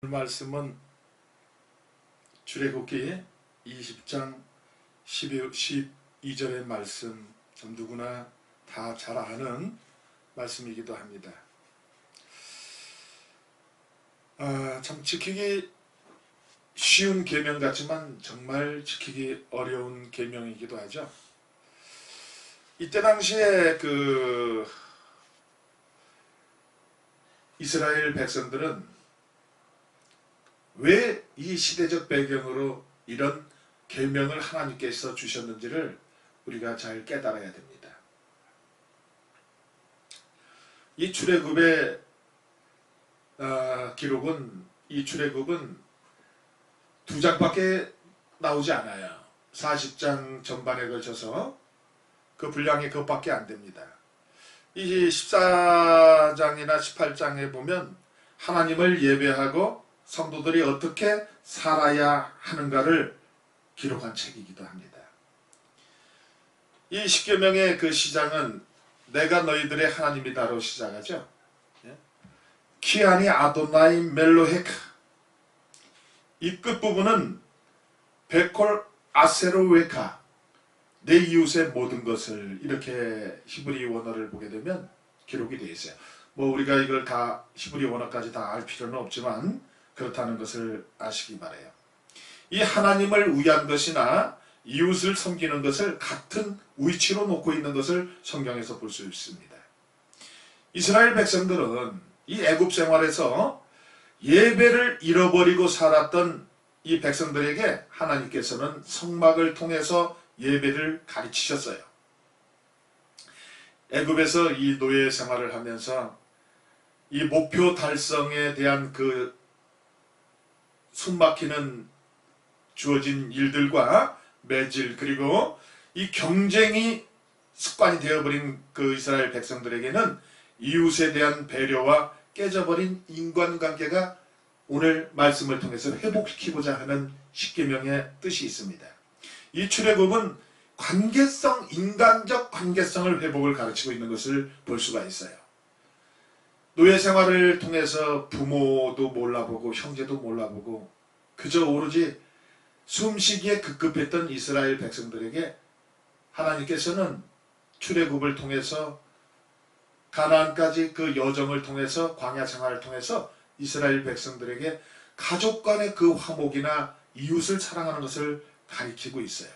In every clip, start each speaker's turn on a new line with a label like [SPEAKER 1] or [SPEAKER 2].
[SPEAKER 1] 오늘 말씀은 출애굽기 20장 12절의 말씀, 참 누구나 다 잘 아는 말씀이기도 합니다. 참 지키기 쉬운 계명 같지만 정말 지키기 어려운 계명이기도 하죠. 이때 당시에 이스라엘 백성들은 왜 이 시대적 배경으로 이런 계명을 하나님께서 주셨는지를 우리가 잘 깨달아야 됩니다. 이 출애굽의 기록은, 이 출애굽은 2장밖에 나오지 않아요. 40장 전반에 걸쳐서 그 분량이 그것밖에 안 됩니다. 이 14장이나 18장에 보면 하나님을 예배하고 성도들이 어떻게 살아야 하는가를 기록한 책이기도 합니다. 이 십계명의 그 시작은 내가 너희들의 하나님이다로 시작하죠. 키아니 아도나이 멜로헤카, 이 끝부분은 베콜 아세로웨카, 내 이웃의 모든 것을, 이렇게 히브리 원어를 보게 되면 기록이 되어 있어요. 우리가 이걸 다 히브리 원어까지 다 알 필요는 없지만 그렇다는 것을 아시기 바라요. 이 하나님을 위한 것이나 이웃을 섬기는 것을 같은 위치로 놓고 있는 것을 성경에서 볼 수 있습니다. 이스라엘 백성들은 이 애굽 생활에서 예배를 잃어버리고 살았던 이 백성들에게 하나님께서는 성막을 통해서 예배를 가르치셨어요. 애굽에서 이 노예 생활을 하면서 이 목표 달성에 대한 그 숨막히는 주어진 일들과 매질, 그리고 이 경쟁이 습관이 되어버린 그 이스라엘 백성들에게는 이웃에 대한 배려와 깨져버린 인간관계가 오늘 말씀을 통해서 회복시키고자 하는 십계명의 뜻이 있습니다. 이 출애굽은 관계성, 인간적 관계성을 회복을 가르치고 있는 것을 볼 수가 있어요. 노예 생활을 통해서 부모도 몰라보고 형제도 몰라보고 그저 오로지 숨쉬기에 급급했던 이스라엘 백성들에게 하나님께서는 출애굽을 통해서 가나안까지 그 여정을 통해서, 광야 생활을 통해서 이스라엘 백성들에게 가족 간의 그 화목이나 이웃을 사랑하는 것을 가르치고 있어요.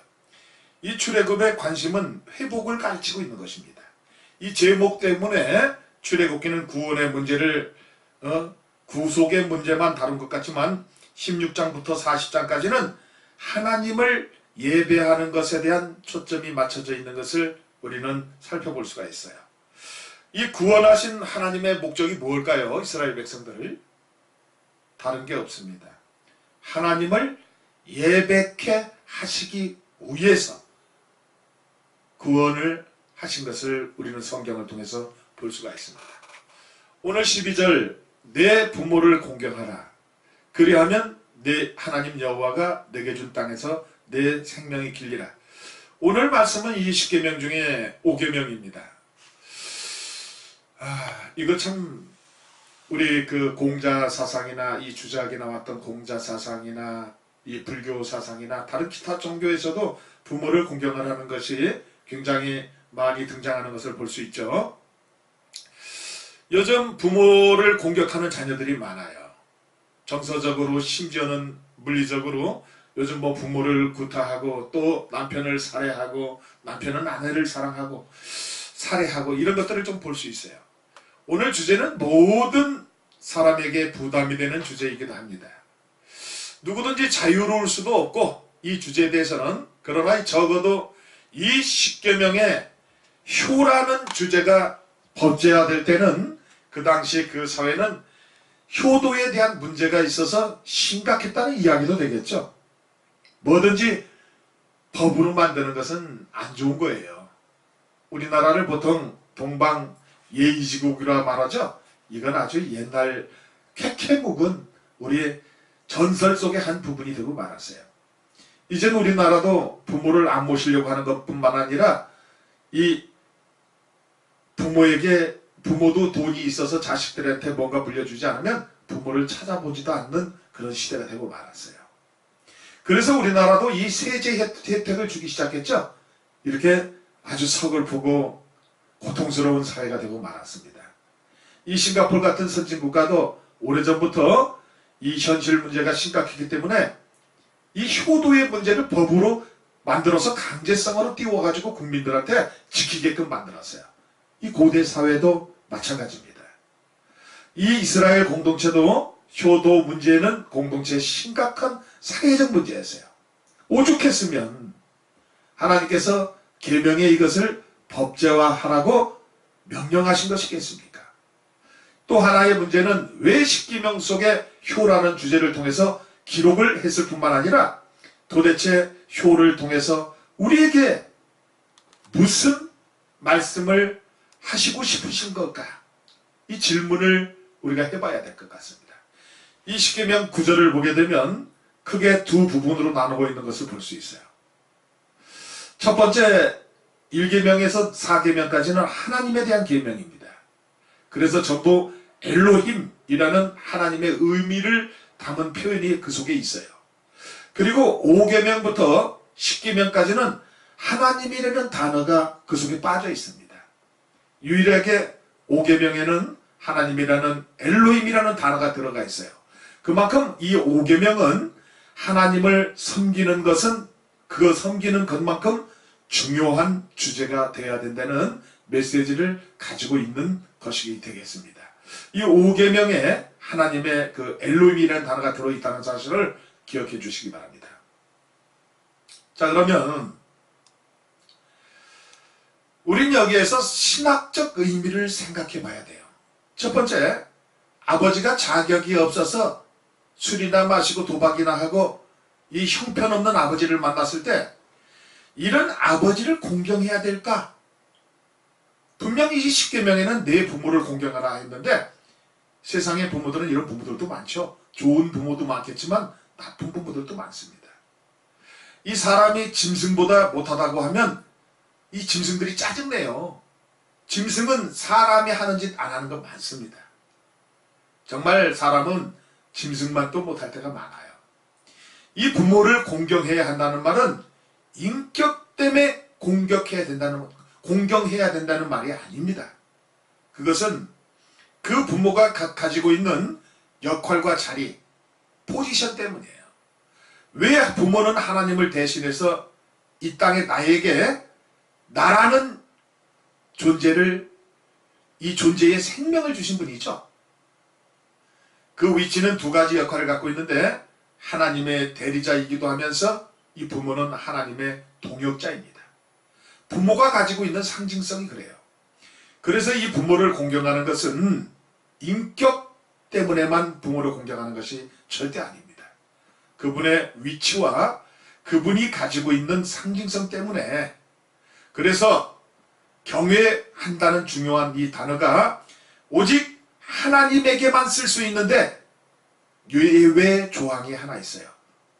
[SPEAKER 1] 이 출애굽의 관심은 회복을 가르치고 있는 것입니다. 이 제목 때문에 출애굽기는 구원의 문제를, 구속의 문제만 다룬 것 같지만 16장부터 40장까지는 하나님을 예배하는 것에 대한 초점이 맞춰져 있는 것을 우리는 살펴볼 수가 있어요. 이 구원하신 하나님의 목적이 무엇일까요? 이스라엘 백성들을 다른 게 없습니다. 하나님을 예배케 하시기 위해서 구원을 하신 것을 우리는 성경을 통해서 볼 수가 있습니다. 오늘 12절, 내 부모를 공경하라. 그리하면 내 하나님 여호와가 내게 준 땅에서 내 생명이 길리라. 오늘 말씀은 이 10계명 중에 5계명입니다. 이거 참 우리 그 공자 사상이나 이 주작에 나왔던 공자 사상이나 이 불교 사상이나 다른 기타 종교에서도 부모를 공경하라는 것이 굉장히 많이 등장하는 것을 볼 수 있죠. 요즘 부모를 공격하는 자녀들이 많아요. 정서적으로, 심지어는 물리적으로 요즘 부모를 구타하고 또 남편을 살해하고 남편은 아내를 사랑하고 살해하고 이런 것들을 좀 볼 수 있어요. 오늘 주제는 모든 사람에게 부담이 되는 주제이기도 합니다. 누구든지 자유로울 수도 없고 이 주제에 대해서는, 그러나 적어도 이 십계명의 효라는 주제가 번제화될 때는 그 당시 그 사회는 효도에 대한 문제가 있어서 심각했다는 이야기도 되겠죠. 뭐든지 법으로 만드는 것은 안 좋은 거예요. 우리나라를 보통 동방 예의지국이라 말하죠. 이건 아주 옛날 캐캐묵은 우리의 전설 속의 한 부분이 되고 말았어요. 이제는 우리나라도 부모를 안 모시려고 하는 것뿐만 아니라 이 부모도 돈이 있어서 자식들한테 뭔가 물려주지 않으면 부모를 찾아보지도 않는 그런 시대가 되고 말았어요. 그래서 우리나라도 이 세제 혜택을 주기 시작했죠. 이렇게 아주 서글프고 고통스러운 사회가 되고 말았습니다. 이 싱가포르 같은 선진국가도 오래전부터 이 현실 문제가 심각했기 때문에 이 효도의 문제를 법으로 만들어서 강제성으로 띄워가지고 국민들한테 지키게끔 만들었어요. 이 고대 사회도 마찬가지입니다. 이 이스라엘 공동체도 효도 문제는 공동체의 심각한 사회적 문제였어요. 오죽했으면 하나님께서 계명에 이것을 법제화하라고 명령하신 것이겠습니까? 또 하나의 문제는 왜 십계명 속에 효라는 주제를 통해서 기록을 했을 뿐만 아니라 도대체 효를 통해서 우리에게 무슨 말씀을 하시고 싶으신 걸까? 이 질문을 우리가 해봐야 될 것 같습니다. 이 십계명 9절을 보게 되면 크게 두 부분으로 나누고 있는 것을 볼 수 있어요. 첫 번째 1계명에서 4계명까지는 하나님에 대한 계명입니다. 그래서 전부 엘로힘이라는 하나님의 의미를 담은 표현이 그 속에 있어요. 그리고 5계명부터 10계명까지는 하나님이라는 단어가 그 속에 빠져 있습니다. 유일하게 5계명에는 하나님이라는 엘로힘이라는 단어가 들어가 있어요. 그만큼 이 5계명은 하나님을 섬기는 것은 그 섬기는 것만큼 중요한 주제가 되어야 된다는 메시지를 가지고 있는 것이 되겠습니다. 이 5계명에 하나님의 그 엘로힘이라는 단어가 들어있다는 사실을 기억해 주시기 바랍니다. 자, 그러면 우린 여기에서 신학적 의미를 생각해 봐야 돼요. 첫 번째, 아버지가 자격이 없어서 술이나 마시고 도박이나 하고 이 형편없는 아버지를 만났을 때 이런 아버지를 공경해야 될까? 분명히 이 십계명에는 내 부모를 공경하라 했는데 세상의 부모들은 이런 부모들도 많죠. 좋은 부모도 많겠지만 나쁜 부모들도 많습니다. 이 사람이 짐승보다 못하다고 하면 이 짐승들이 짜증내요. 짐승은 사람이 하는 짓 안 하는 거 많습니다. 정말 사람은 짐승만 또 못할 때가 많아요. 이 부모를 공경해야 한다는 말은 인격 때문에 공경해야 된다는 말이 아닙니다. 그것은 그 부모가 가지고 있는 역할과 자리, 포지션 때문이에요. 왜 부모는 하나님을 대신해서 이 땅에 나에게 나라는 존재를, 이 존재의 생명을 주신 분이죠. 그 위치는 두 가지 역할을 갖고 있는데 하나님의 대리자이기도 하면서 이 부모는 하나님의 동역자입니다. 부모가 가지고 있는 상징성이 그래요. 그래서 이 부모를 공경하는 것은 인격 때문에만 부모를 공경하는 것이 절대 아닙니다. 그분의 위치와 그분이 가지고 있는 상징성 때문에, 그래서 경외한다는 중요한 이 단어가 오직 하나님에게만 쓸 수 있는데 예외 조항이 하나 있어요.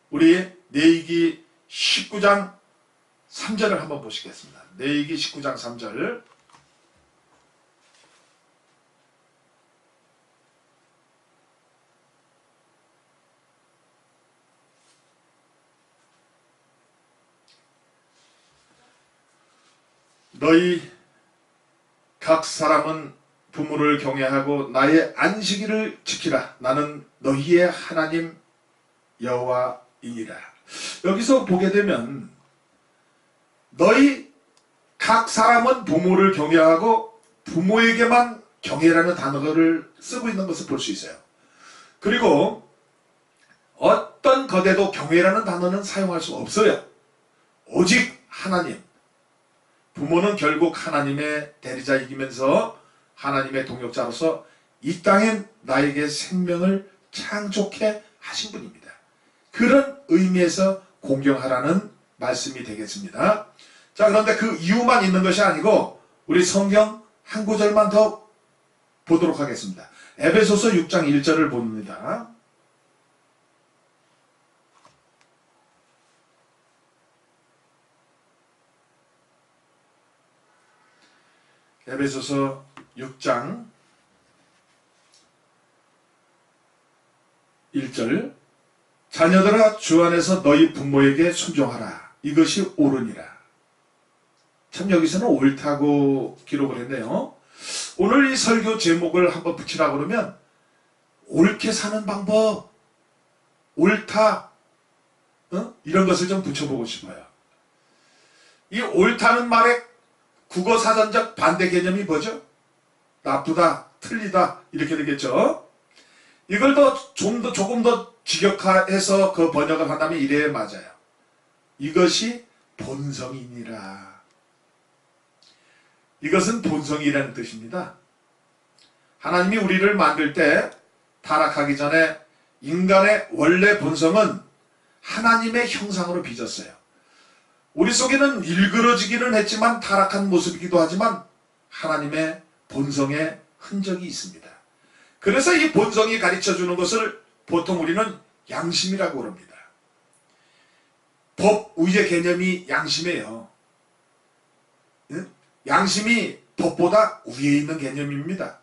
[SPEAKER 1] 우리 레위기 19장 3절을 한번 보시겠습니다. 레위기 19장 3절. 너희 각 사람은 부모를 경외하고 나의 안식일을 지키라. 나는 너희의 하나님 여호와이니라. 여기서 보게 되면 너희 각 사람은 부모를 경외하고 부모에게만 경외라는 단어를 쓰고 있는 것을 볼 수 있어요. 그리고 어떤 것에도 경외라는 단어는 사용할 수 없어요. 오직 하나님. 부모는 결국 하나님의 대리자이기면서 하나님의 동역자로서 이 땅엔 나에게 생명을 창조케 하신 분입니다. 그런 의미에서 공경하라는 말씀이 되겠습니다. 자, 그런데 그 이유만 있는 것이 아니고 우리 성경 한 구절만 더 보도록 하겠습니다. 에베소서 6장 1절을 봅니다. 에베소서 6장 1절 자녀들아 주 안에서 너희 부모에게 순종하라. 이것이 옳으니라. 참 여기서는 옳다고 기록을 했네요. 오늘 이 설교 제목을 한번 붙이라고 그러면 옳게 사는 방법, 옳다, 이런 것을 좀 붙여보고 싶어요. 이 옳다는 말의 국어사전적 반대 개념이 뭐죠? 나쁘다, 틀리다 이렇게 되겠죠. 이걸 조금 더 직역해서 그 번역을 한다면 이래야 맞아요. 이것이 본성이니라. 이것은 본성이라는 뜻입니다. 하나님이 우리를 만들 때 타락하기 전에 인간의 원래 본성은 하나님의 형상으로 빚었어요. 우리 속에는 일그러지기는 했지만 타락한 모습이기도 하지만 하나님의 본성의 흔적이 있습니다. 그래서 이 본성이 가르쳐주는 것을 보통 우리는 양심이라고 합니다. 법의의 개념이 양심이에요. 양심이 법보다 위에 있는 개념입니다.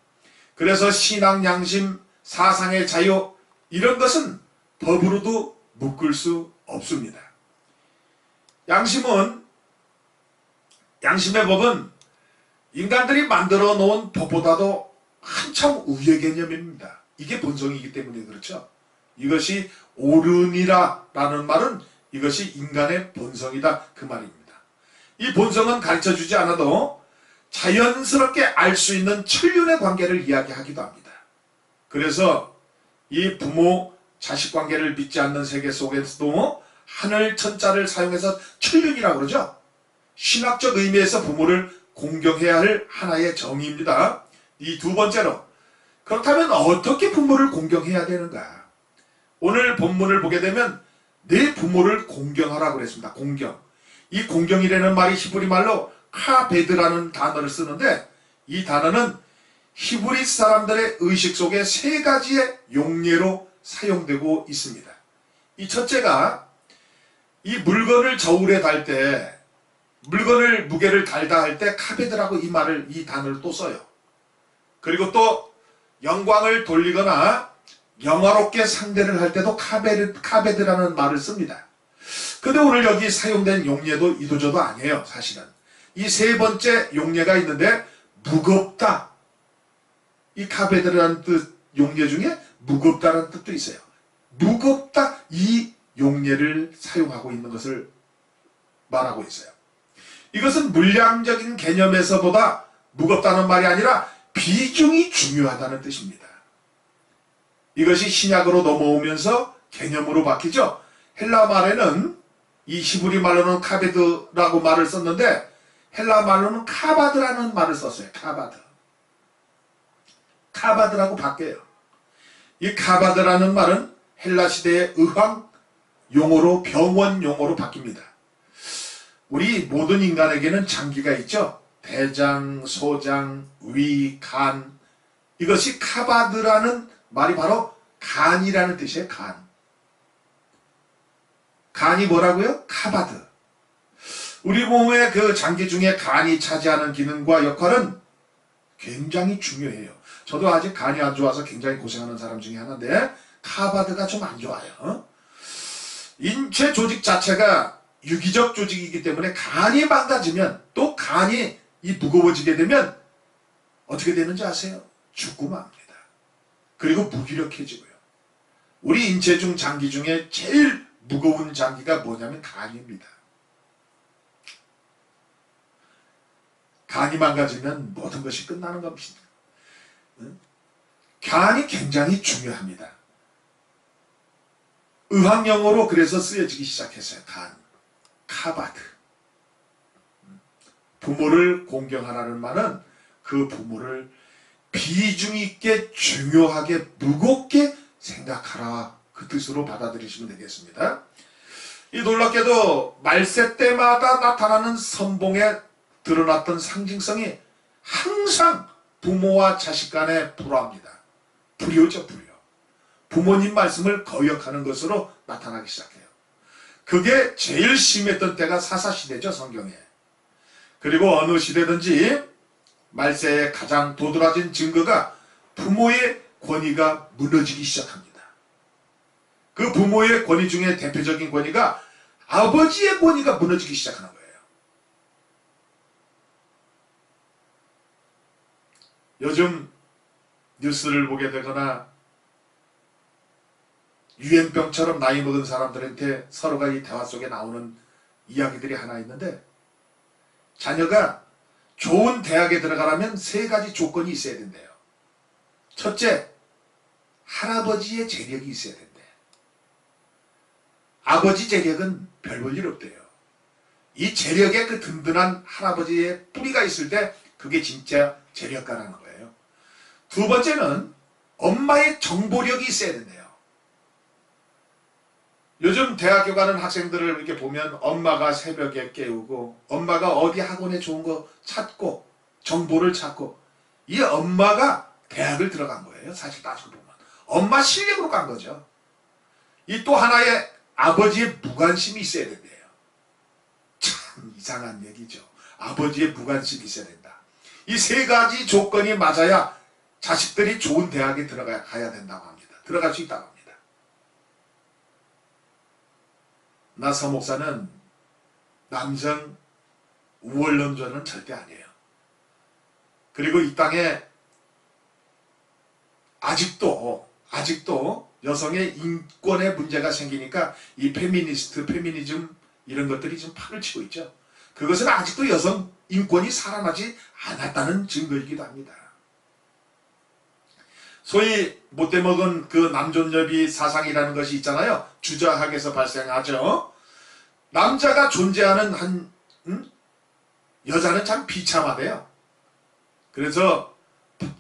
[SPEAKER 1] 그래서 신앙 양심, 사상의 자유 이런 것은 법으로도 묶을 수 없습니다. 양심의 법은 인간들이 만들어 놓은 법보다도 한참 위의 개념입니다. 이게 본성이기 때문에 그렇죠. 이것이 옳으니라 라는 말은 이것이 인간의 본성이다 그 말입니다. 이 본성은 가르쳐주지 않아도 자연스럽게 알 수 있는 천륜의 관계를 이야기하기도 합니다. 그래서 이 부모 자식 관계를 믿지 않는 세계 속에서도 하늘 천자를 사용해서 천륜이라고 그러죠. 신학적 의미에서 부모를 공경해야 할 하나의 정의입니다. 이 두 번째로 그렇다면 어떻게 부모를 공경해야 되는가? 오늘 본문을 보게 되면 내 부모를 공경하라고 그랬습니다. 공경. 이 공경이라는 말이 히브리 말로 카베드라는 단어를 쓰는데 이 단어는 히브리 사람들의 의식 속에 세 가지의 용례로 사용되고 있습니다. 이 첫째가 이 물건을 저울에 달 때 물건을 무게를 달다 할 때 카베드라고 이 단어를 또 써요. 그리고 또 영광을 돌리거나 영화롭게 상대를 할 때도 카베드라는 말을 씁니다. 근데 오늘 여기 사용된 용례도 이도저도 아니에요. 사실은 이 세 번째 용례가 있는데 무겁다. 이 카베드라는 뜻 용례 중에 무겁다라는 뜻도 있어요. 무겁다 이 용례를 사용하고 있는 것을 말하고 있어요. 이것은 물량적인 개념에서보다 무겁다는 말이 아니라 비중이 중요하다는 뜻입니다. 이것이 신약으로 넘어오면서 개념으로 바뀌죠. 헬라 말에는 이 히브리 말로는 카베드라고 말을 썼는데 헬라 말로는 카바드라는 말을 썼어요. 카바드라고 바뀌어요. 이 카바드라는 말은 헬라 시대의 의학 용어로 병원 용어로 바뀝니다. 우리 모든 인간에게는 장기가 있죠. 대장, 소장, 위, 간. 이것이 카바드라는 말이 바로 간이라는 뜻이에요. 간이 뭐라고요? 카바드. 우리 몸의 그 장기 중에 간이 차지하는 기능과 역할은 굉장히 중요해요. 저도 아직 간이 안 좋아서 굉장히 고생하는 사람 중에 하나인데 카바드가 좀 안 좋아요. 인체 조직 자체가 유기적 조직이기 때문에 간이 망가지면 또 간이 무거워지게 되면 어떻게 되는지 아세요? 죽고 맙니다. 그리고 무기력해지고요. 우리 인체 중 장기 중에 제일 무거운 장기가 뭐냐면 간입니다. 간이 망가지면 모든 것이 끝나는 겁니다. 간이 굉장히 중요합니다. 의학용어로 그래서 쓰여지기 시작했어요. 카바드. 부모를 공경하라는 말은 그 부모를 비중 있게 중요하게 무겁게 생각하라 그 뜻으로 받아들이시면 되겠습니다. 이 놀랍게도 말세 때마다 나타나는 선봉에 드러났던 상징성이 항상 부모와 자식 간에 불화합니다. 불효죠, 불효. 부모님 말씀을 거역하는 것으로 나타나기 시작해요. 그게 제일 심했던 때가 사사시대죠, 성경에. 그리고 어느 시대든지 말세의 가장 도드라진 증거가 부모의 권위가 무너지기 시작합니다. 그 부모의 권위 중에 대표적인 권위가 아버지의 권위가 무너지기 시작하는 거예요. 요즘 뉴스를 보게 되거나 유행병처럼 나이 먹은 사람들한테 서로가 이 대화 속에 나오는 이야기들이 하나 있는데, 자녀가 좋은 대학에 들어가려면 3가지 조건이 있어야 된대요. 첫째, 할아버지의 재력이 있어야 된대. 아버지 재력은 별 볼 일 없대요. 이 재력에 그 든든한 할아버지의 뿌리가 있을 때 그게 진짜 재력가라는 거예요. 두 번째는 엄마의 정보력이 있어야 된대요. 요즘 대학교 가는 학생들을 이렇게 보면 엄마가 새벽에 깨우고 엄마가 어디 학원에 좋은 거 찾고 정보를 찾고, 이 엄마가 대학을 들어간 거예요. 사실 따지고 보면 엄마 실력으로 간 거죠. 이 또 하나의 아버지의 무관심이 있어야 된대요. 참 이상한 얘기죠. 아버지의 무관심이 있어야 된다. 이 3가지 조건이 맞아야 자식들이 좋은 대학에 가야 된다고 합니다. 들어갈 수 있다고 합니다. 나 서 목사는 남성 우월론자는 절대 아니에요. 그리고 이 땅에 아직도 여성의 인권의 문제가 생기니까 이 페미니즘 이런 것들이 좀 판을 치고 있죠. 그것은 아직도 여성 인권이 살아나지 않았다는 증거이기도 합니다. 소위 못돼 먹은 그 남존여비 사상이라는 것이 있잖아요. 주저학에서 발생하죠. 남자가 존재하는 여자는 참 비참하대요. 그래서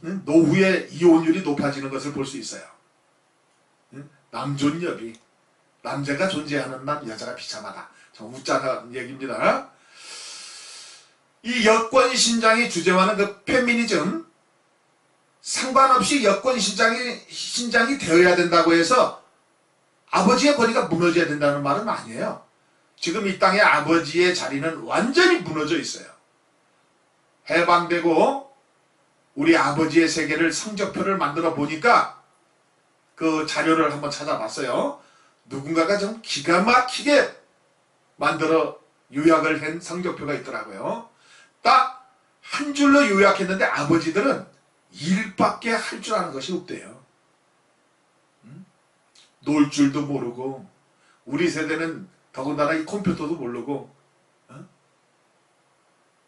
[SPEAKER 1] 노후에 이혼율이 높아지는 것을 볼 수 있어요. 남존여비, 남자가 존재하는 여자가 비참하다. 참 웃자는 얘기입니다. 이 여권신장이 주제와는 그 페미니즘, 상관없이 여권신장이 되어야 된다고 해서 아버지의 권위가 무너져야 된다는 말은 아니에요. 지금 이 땅에 아버지의 자리는 완전히 무너져 있어요. 해방되고 우리 아버지의 세계를 성적표를 만들어 보니까 그 자료를 한번 찾아봤어요. 누군가가 좀 기가 막히게 만들어 요약을 한 성적표가 있더라고요. 딱 한 줄로 요약했는데 아버지들은 일밖에 할 줄 아는 것이 없대요. 놀 줄도 모르고, 우리 세대는 더군다나 이 컴퓨터도 모르고,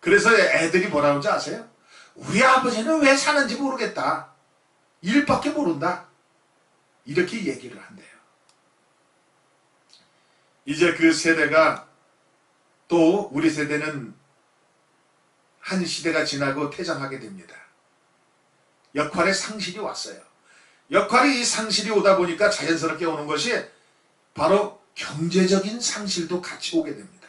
[SPEAKER 1] 그래서 애들이 뭐라고 하는지 아세요? 우리 아버지는 왜 사는지 모르겠다. 일밖에 모른다. 이렇게 얘기를 한대요. 이제 그 세대가 또 우리 세대는 한 시대가 지나고 퇴장하게 됩니다. 역할의 상실이 왔어요. 역할이 이 상실이 오다 보니까 자연스럽게 오는 것이 바로 경제적인 상실도 같이 오게 됩니다.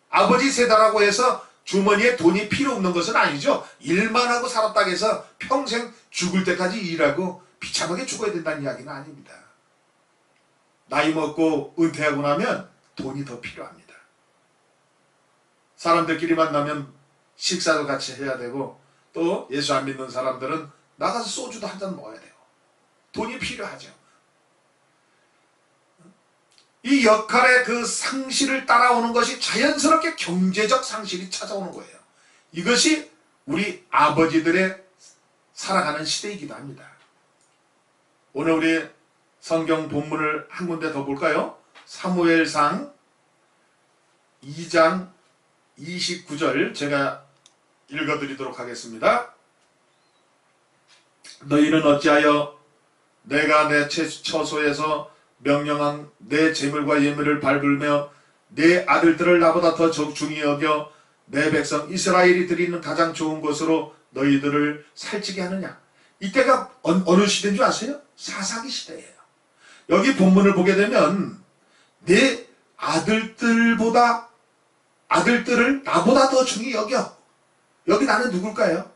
[SPEAKER 1] 아버지 세대라고 해서 주머니에 돈이 필요 없는 것은 아니죠. 일만 하고 살았다고 해서 평생 죽을 때까지 일하고 비참하게 죽어야 된다는 이야기는 아닙니다. 나이 먹고 은퇴하고 나면 돈이 더 필요합니다. 사람들끼리 만나면 식사도 같이 해야 되고, 또 예수 안 믿는 사람들은 나가서 소주도 한 잔 먹어야 돼요. 돈이 필요하죠. 이 역할의 그 상실을 따라오는 것이 자연스럽게 경제적 상실이 찾아오는 거예요. 이것이 우리 아버지들의 살아가는 시대이기도 합니다. 오늘 우리 성경 본문을 한 군데 더 볼까요? 사무엘상 2장 29절 제가 읽어드리도록 하겠습니다. 너희는 어찌하여 내가 내 처소에서 명령한 내 재물과 예물을 밟으며 내 아들들을 나보다 더 중히 여겨 내 백성 이스라엘이 드리는 가장 좋은 것으로 너희들을 살찌게 하느냐. 이때가 어느 시대인 줄 아세요? 사사기 시대예요. 여기 본문을 보게 되면 내 아들들을 나보다 더 중히 여겨. 여기 나는 누굴까요?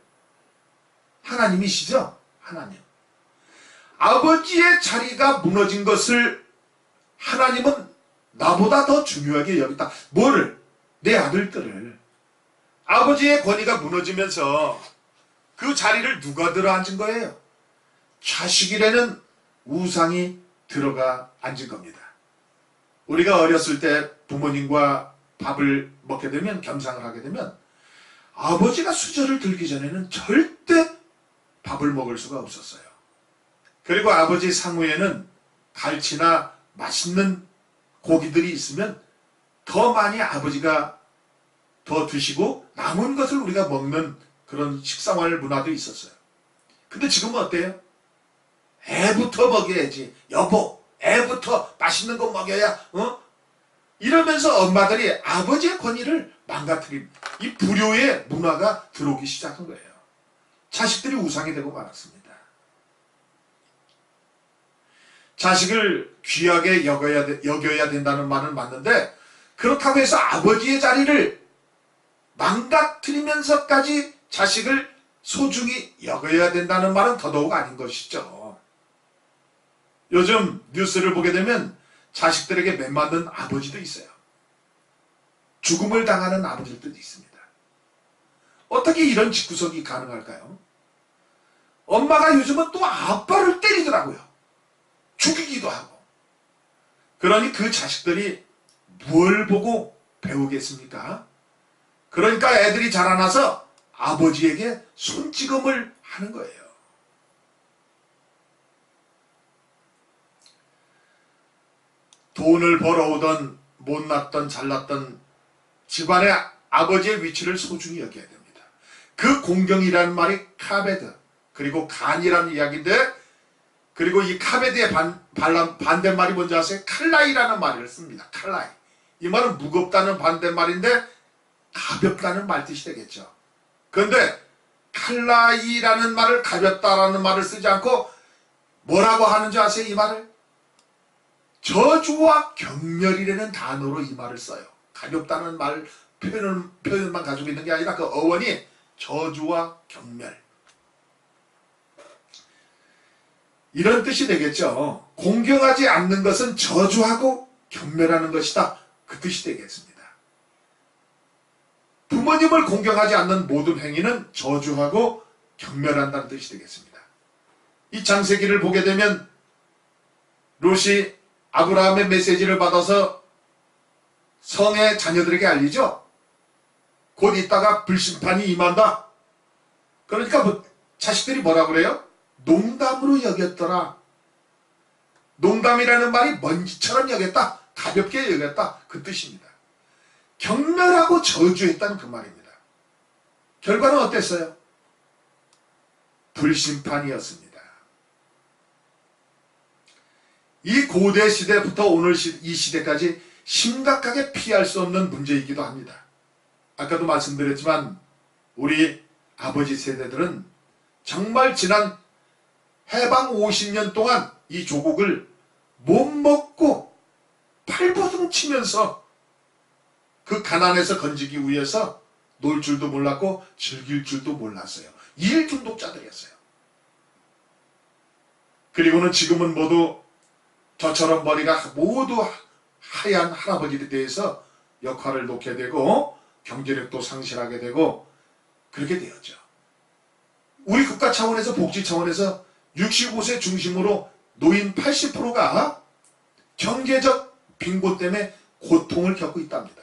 [SPEAKER 1] 하나님이시죠? 하나님. 아버지의 자리가 무너진 것을 하나님은 나보다 더 중요하게 여겼다. 뭐를? 내 아들들을. 아버지의 권위가 무너지면서 그 자리를 누가 들어앉은 거예요? 자식이라는 우상이 들어가 앉은 겁니다. 우리가 어렸을 때 부모님과 밥을 먹게 되면, 겸상을 하게 되면 아버지가 수저를 들기 전에는 절대 밥을 먹을 수가 없었어요. 그리고 아버지 상우에는 갈치나 맛있는 고기들이 있으면 더 많이 아버지가 더 드시고 남은 것을 우리가 먹는 그런 식사활 문화도 있었어요. 근데 지금은 어때요? 애부터 먹여야지. 여보, 애부터 맛있는 거 먹여야, 이러면서 엄마들이 아버지의 권위를 망가뜨린 이 불효의 문화가 들어오기 시작한 거예요. 자식들이 우상이 되고 말았습니다. 자식을 귀하게 여겨야 된다는 말은 맞는데, 그렇다고 해서 아버지의 자리를 망가뜨리면서까지 자식을 소중히 여겨야 된다는 말은 더더욱 아닌 것이죠. 요즘 뉴스를 보게 되면 자식들에게 맺맞는 아버지도 있어요. 죽음을 당하는 아버지들도 있습니다. 어떻게 이런 집구석이 가능할까요? 엄마가 요즘은 또 아빠를 때리더라고요. 죽이기도 하고. 그러니 그 자식들이 뭘 보고 배우겠습니까? 그러니까 애들이 자라나서 아버지에게 손찌검을 하는 거예요. 돈을 벌어오던 못났던 잘났던 집안의 아버지의 위치를 소중히 여겨야 됩니다. 그 공경이라는 말이 카베드, 그리고 간이라는 이야기인데, 그리고 이 카베드의 반대말이 뭔지 아세요? 칼라이라는 말을 씁니다. 칼라이. 이 말은 무겁다는 반대말인데 가볍다는 말 뜻이 되겠죠. 그런데 칼라이라는 말을, 가볍다라는 말을 쓰지 않고 뭐라고 하는지 아세요? 이 말을? 저주와 경멸이라는 단어로 이 말을 써요. 가볍다는 말 표현만 가지고 있는 게 아니라 그 어원이 저주와 경멸, 이런 뜻이 되겠죠. 공경하지 않는 것은 저주하고 경멸하는 것이다, 그 뜻이 되겠습니다. 부모님을 공경하지 않는 모든 행위는 저주하고 경멸한다는 뜻이 되겠습니다. 이 창세기를 보게 되면 롯이 아브라함의 메시지를 받아서 성의 자녀들에게 알리죠. 곧 있다가 불심판이 임한다. 그러니까 자식들이 뭐라 그래요? 농담으로 여겼더라. 농담이라는 말이 먼지처럼 여겼다, 가볍게 여겼다, 그 뜻입니다. 경멸하고 저주했다는 그 말입니다. 결과는 어땠어요? 불심판이었습니다. 이 고대 시대부터 오늘 이 시대까지 심각하게 피할 수 없는 문제이기도 합니다. 아까도 말씀드렸지만 우리 아버지 세대들은 정말 지난 해방 50년 동안 이 조국을 못 먹고 발버둥 치면서 그 가난에서 건지기 위해서 놀 줄도 몰랐고 즐길 줄도 몰랐어요. 일 중독자들이었어요. 그리고는 지금은 모두 저처럼 머리가 모두 하얀 할아버지에 대해서 역할을 놓게 되고 경제력도 상실하게 되고 그렇게 되었죠. 우리 국가 차원에서, 복지 차원에서 65세 중심으로 노인 80%가 경제적 빈곤 때문에 고통을 겪고 있답니다.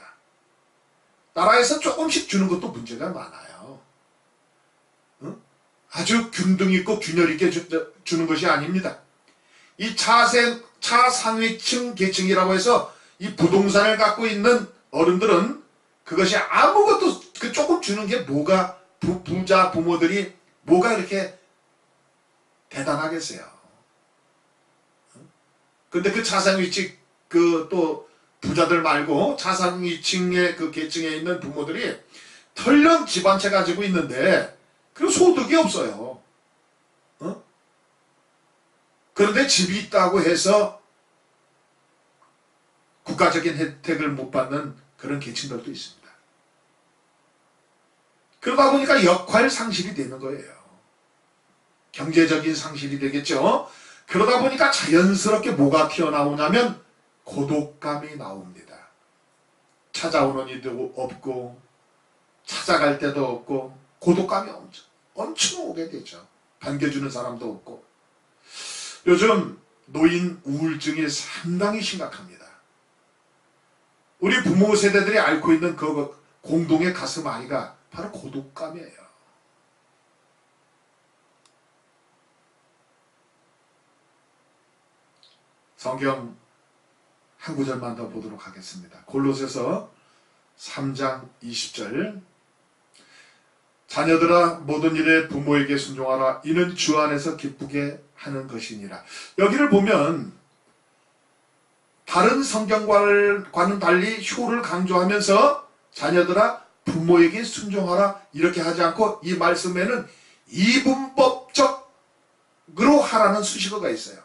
[SPEAKER 1] 나라에서 조금씩 주는 것도 문제가 많아요. 아주 균등 있고 균열 있게 주는 것이 아닙니다. 이 차상위층 계층이라고 해서 이 부동산을 갖고 있는 어른들은 그것이 아무것도, 그 조금 주는 게 뭐가, 부자 부모들이 뭐가 그렇게 대단하겠어요. 근데 그 차상위층, 또 부자들 말고 차상위층의 그 계층에 있는 부모들이 털령 집 한 채 가지고 있는데 그리고 소득이 없어요. 그런데 집이 있다고 해서 국가적인 혜택을 못 받는 그런 계층들도 있습니다. 그러다 보니까 역할 상실이 되는 거예요. 경제적인 상실이 되겠죠. 그러다 보니까 자연스럽게 뭐가 튀어나오냐면 고독감이 나옵니다. 찾아오는 이도 없고 찾아갈 데도 없고 고독감이 엄청 오게 되죠. 반겨주는 사람도 없고. 요즘 노인 우울증이 상당히 심각합니다. 우리 부모 세대들이 앓고 있는 그 공동의 가슴 아이가 바로 고독감이에요. 성경 한 구절만 더 보도록 하겠습니다. 골로새서 3장 20절. 자녀들아 모든 일에 부모에게 순종하라. 이는 주 안에서 기쁘게 하는 것이니라. 여기를 보면 다른 성경과는 달리 효를 강조하면서 자녀들아 부모에게 순종하라 이렇게 하지 않고 이 말씀에는 이분법적으로 하라는 수식어가 있어요.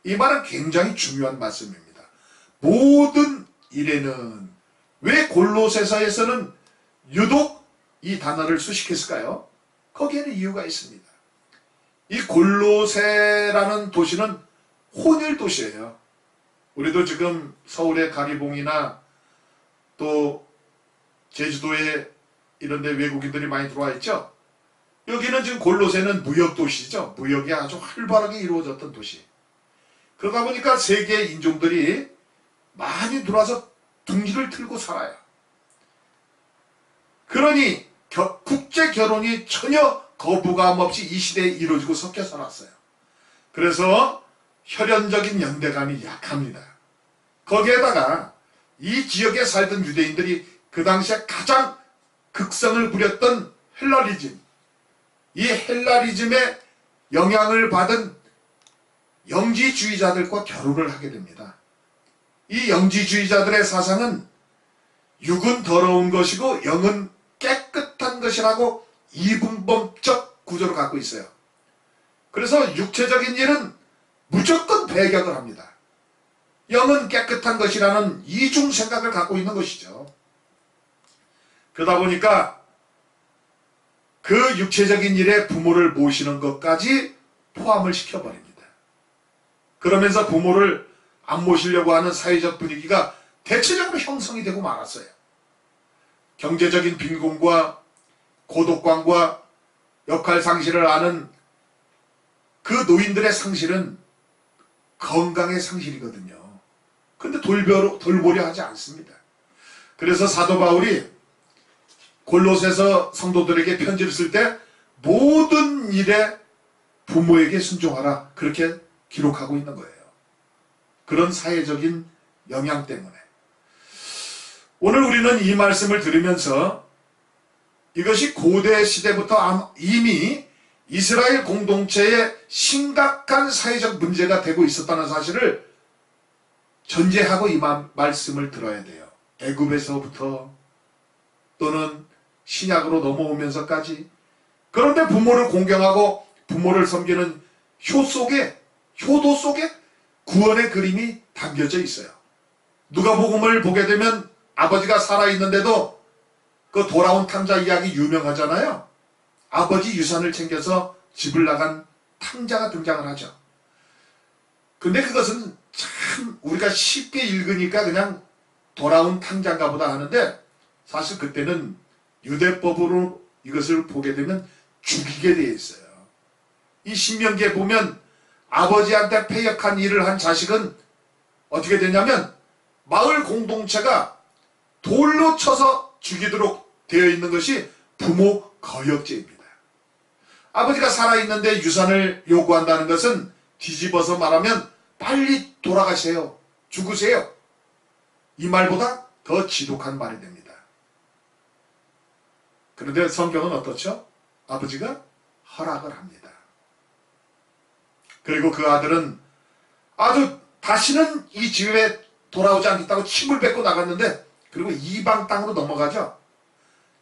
[SPEAKER 1] 이 말은 굉장히 중요한 말씀입니다. 모든 일에는, 왜 골로새서에서는 유독 이 단어를 수식했을까요? 거기에는 이유가 있습니다. 이 골로새라는 도시는 혼혈 도시예요. 우리도 지금 서울의 가리봉이나 또 제주도에 이런 데 외국인들이 많이 들어와 있죠. 여기는 지금 골로새는 무역 도시죠. 무역이 아주 활발하게 이루어졌던 도시. 그러다 보니까 세계 인종들이 많이 들어와서 둥지를 틀고 살아요. 그러니 국제 결혼이 전혀 거부감 없이 이 시대에 이루어지고 섞여 살았어요. 그래서 혈연적인 연대감이 약합니다. 거기에다가 이 지역에 살던 유대인들이 그 당시에 가장 극성을 부렸던 헬라리즘, 이 헬라리즘의 영향을 받은 영지주의자들과 결혼을 하게 됩니다. 이 영지주의자들의 사상은 육은 더러운 것이고 영은 깨끗한 것이라고 이분법적 구조를 갖고 있어요. 그래서 육체적인 일은 무조건 배격을 합니다. 영은 깨끗한 것이라는 이중 생각을 갖고 있는 것이죠. 그러다 보니까 그 육체적인 일에 부모를 모시는 것까지 포함을 시켜버립니다. 그러면서 부모를 안 모시려고 하는 사회적 분위기가 대체적으로 형성이 되고 말았어요. 경제적인 빈곤과 고독감과 역할 상실을 아는 그 노인들의 상실은 건강의 상실이거든요. 근데 돌보려 하지 않습니다. 그래서 사도 바울이 골로새서 성도들에게 편지를 쓸 때 모든 일에 부모에게 순종하라 그렇게 기록하고 있는 거예요. 그런 사회적인 영향 때문에. 오늘 우리는 이 말씀을 들으면서 이것이 고대 시대부터 이미 이스라엘 공동체에 심각한 사회적 문제가 되고 있었다는 사실을 전제하고 이 말씀을 들어야 돼요. 애굽에서부터 또는 신약으로 넘어오면서까지. 그런데 부모를 공경하고 부모를 섬기는 효도 속에 구원의 그림이 담겨져 있어요. 누가복음을 보게 되면 아버지가 살아있는데도 그 돌아온 탕자 이야기 유명하잖아요. 아버지 유산을 챙겨서 집을 나간 탕자가 등장을 하죠. 근데 그것은 참 우리가 쉽게 읽으니까 그냥 돌아온 탕자인가 보다 하는데 사실 그때는 유대법으로 이것을 보게 되면 죽이게 되어 있어요. 이 신명기에 보면 아버지한테 패역한 일을 한 자식은 어떻게 되냐면 마을 공동체가 돌로 쳐서 죽이도록 되어 있는 것이 부모 거역죄입니다. 아버지가 살아있는데 유산을 요구한다는 것은 뒤집어서 말하면 빨리 돌아가세요. 죽으세요. 이 말보다 더 지독한 말이 됩니다. 그런데 성경은 어떻죠? 아버지가 허락을 합니다. 그리고 그 아들은 아주 다시는 이 집에 돌아오지 않겠다고 침을 뱉고 나갔는데 그리고 이방 땅으로 넘어가죠.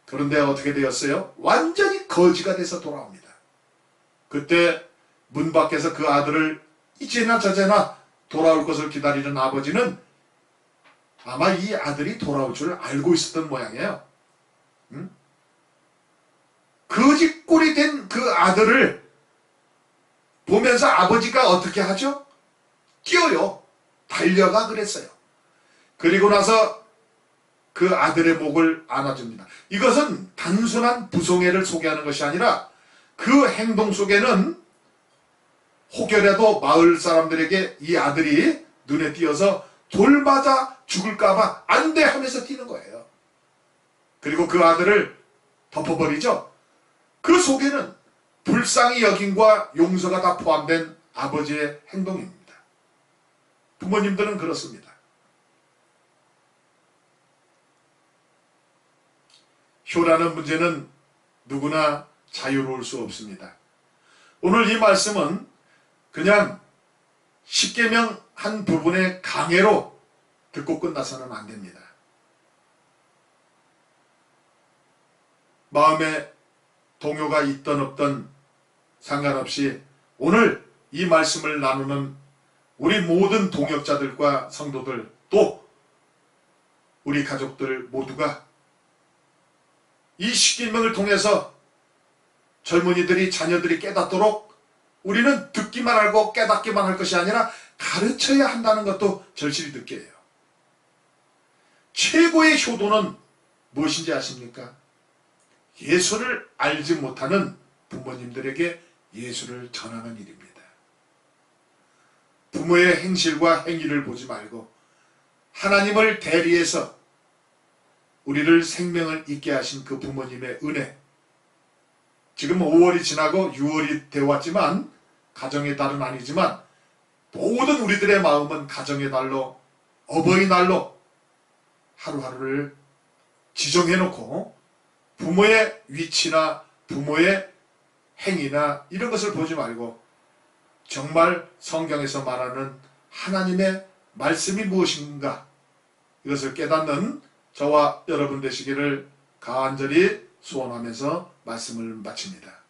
[SPEAKER 1] 그런데 어떻게 되었어요? 완전히 거지가 돼서 돌아옵니다. 그때 문 밖에서 그 아들을 이제나 저제나 돌아올 것을 기다리는 아버지는 아마 이 아들이 돌아올 줄 알고 있었던 모양이에요. 거지꼴이 된 그 아들을 보면서 아버지가 어떻게 하죠? 뛰어요. 달려가 그랬어요. 그리고 나서 그 아들의 목을 안아줍니다. 이것은 단순한 부송애를 소개하는 것이 아니라 그 행동 속에는 혹여라도 마을 사람들에게 이 아들이 눈에 띄어서 돌 맞아 죽을까봐 안 돼 하면서 뛰는 거예요. 그리고 그 아들을 덮어버리죠. 그 속에는 불쌍히 여김과 용서가 다 포함된 아버지의 행동입니다. 부모님들은 그렇습니다. 효라는 문제는 누구나 자유로울 수 없습니다. 오늘 이 말씀은 그냥 십계명 한 부분의 강해로 듣고 끝나서는 안 됩니다. 마음에 동요가 있던 없던 상관없이 오늘 이 말씀을 나누는 우리 모든 동역자들과 성도들 또 우리 가족들 모두가 이 십계명을 통해서 젊은이들이 자녀들이 깨닫도록 우리는 듣기만 하고 깨닫기만 할 것이 아니라 가르쳐야 한다는 것도 절실히 듣게 해요. 최고의 효도는 무엇인지 아십니까? 예수를 알지 못하는 부모님들에게 예수를 전하는 일입니다. 부모의 행실과 행위를 보지 말고 하나님을 대리해서 우리를 생명을 있게 하신 그 부모님의 은혜, 지금 5월이 지나고 6월이 되어왔지만 가정의 달은 아니지만 모든 우리들의 마음은 가정의 달로 어버이날로 하루하루를 지정해놓고 부모의 위치나 부모의 행위나 이런 것을 보지 말고 정말 성경에서 말하는 하나님의 말씀이 무엇인가 이것을 깨닫는 저와 여러분 되시기를 간절히 소원하면서 말씀을 마칩니다.